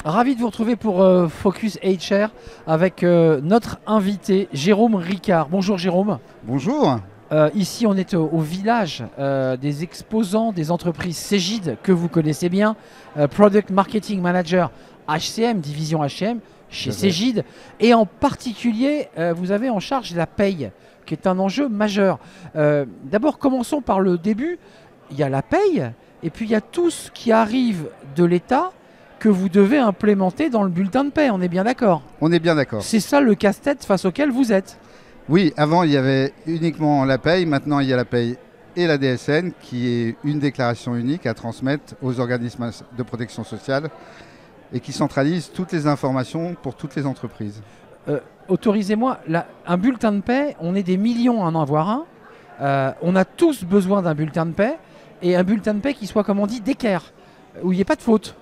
Ravi de vous retrouver pour Focus HR avec notre invité Jérôme Ricard. Bonjour Jérôme. Bonjour. Ici on est au village des exposants des entreprises Cegid que vous connaissez bien, Product Marketing Manager HCM, division HCM chez Cegid, et en particulier vous avez en charge la paye qui est un enjeu majeur. D'abord commençons par le début, il y a la paye et puis il y a tout ce qui arrive de l'État que vous devez implémenter dans le bulletin de paie, on est bien d'accord? On est bien d'accord. C'est ça le casse-tête face auquel vous êtes? Oui, avant il y avait uniquement la paye, maintenant il y a la paye et la DSN qui est une déclaration unique à transmettre aux organismes de protection sociale et qui centralise toutes les informations pour toutes les entreprises. Autorisez-moi, un bulletin de paie, on est des millions à en avoir un, on a tous besoin d'un bulletin de paie et un bulletin de paie qui soit, comme on dit, d'équerre, où il n'y ait pas de faute.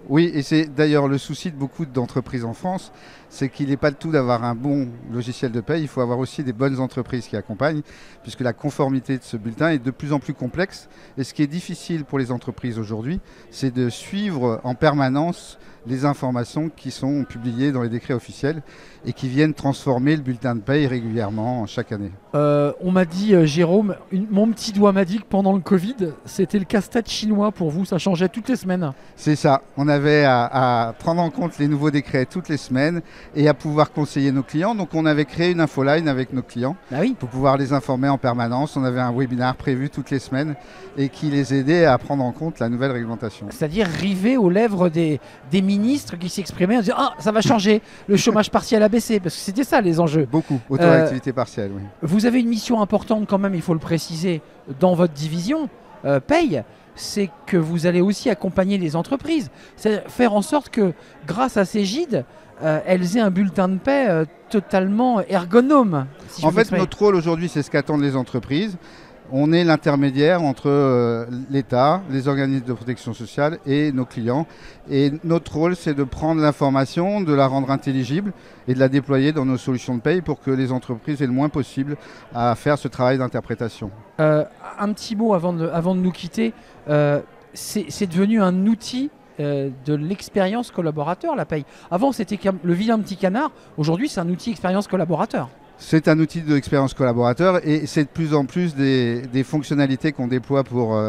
Oui, et c'est d'ailleurs le souci de beaucoup d'entreprises en France, c'est qu'il n'est pas le tout d'avoir un bon logiciel de paie, il faut avoir aussi des bonnes entreprises qui accompagnent, puisque la conformité de ce bulletin est de plus en plus complexe. Et ce qui est difficile pour les entreprises aujourd'hui, c'est de suivre en permanence les informations qui sont publiées dans les décrets officiels et qui viennent transformer le bulletin de paie régulièrement chaque année. On m'a dit, Jérôme, mon petit doigt m'a dit que pendant le Covid, c'était le casse-tête chinois pour vous, ça changeait toutes les semaines. C'est ça, on avait à prendre en compte les nouveaux décrets toutes les semaines et à pouvoir conseiller nos clients. Donc on avait créé une infoline avec nos clients pour pouvoir les informer en permanence. On avait un webinaire prévu toutes les semaines et qui les aidait à prendre en compte la nouvelle réglementation. C'est-à-dire river aux lèvres des ministres qui s'exprimaient en disant « Ah, ça va changer, le chômage partiel a baissé », parce que c'était ça les enjeux. Beaucoup, auto-activité partielle, oui. Vous avez une mission importante quand même, il faut le préciser, dans votre division, paye, c'est que vous allez aussi accompagner les entreprises. C'est faire en sorte que grâce à Cegid, elles aient un bulletin de paie totalement ergonome. Si en fait, notre rôle aujourd'hui, c'est ce qu'attendent les entreprises. On est l'intermédiaire entre l'État, les organismes de protection sociale et nos clients. Et notre rôle, c'est de prendre l'information, de la rendre intelligible et de la déployer dans nos solutions de paye pour que les entreprises aient le moins possible à faire ce travail d'interprétation. Un petit mot avant de nous quitter. C'est devenu un outil de l'expérience collaborateur, la paye. Avant, c'était le vilain petit canard. Aujourd'hui, c'est un outil expérience collaborateur. C'est un outil d'expérience collaborateur et c'est de plus en plus des fonctionnalités qu'on déploie pour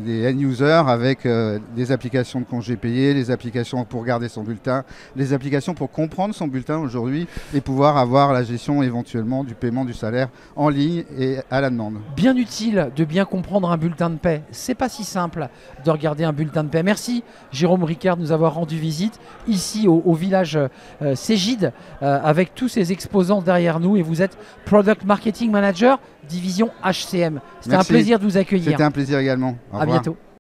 les end-users avec des applications de congés payés, les applications pour garder son bulletin, les applications pour comprendre son bulletin aujourd'hui et pouvoir avoir la gestion éventuellement du paiement du salaire en ligne et à la demande. Bien utile de bien comprendre un bulletin de paie. C'est pas si simple de regarder un bulletin de paie. Merci Jérôme Ricard de nous avoir rendu visite ici au village Cegid avec tous ces exposants derrière nous. Et vous êtes Product Marketing Manager, division HCM. C'était un plaisir de vous accueillir. C'était un plaisir également. Au revoir. À bientôt.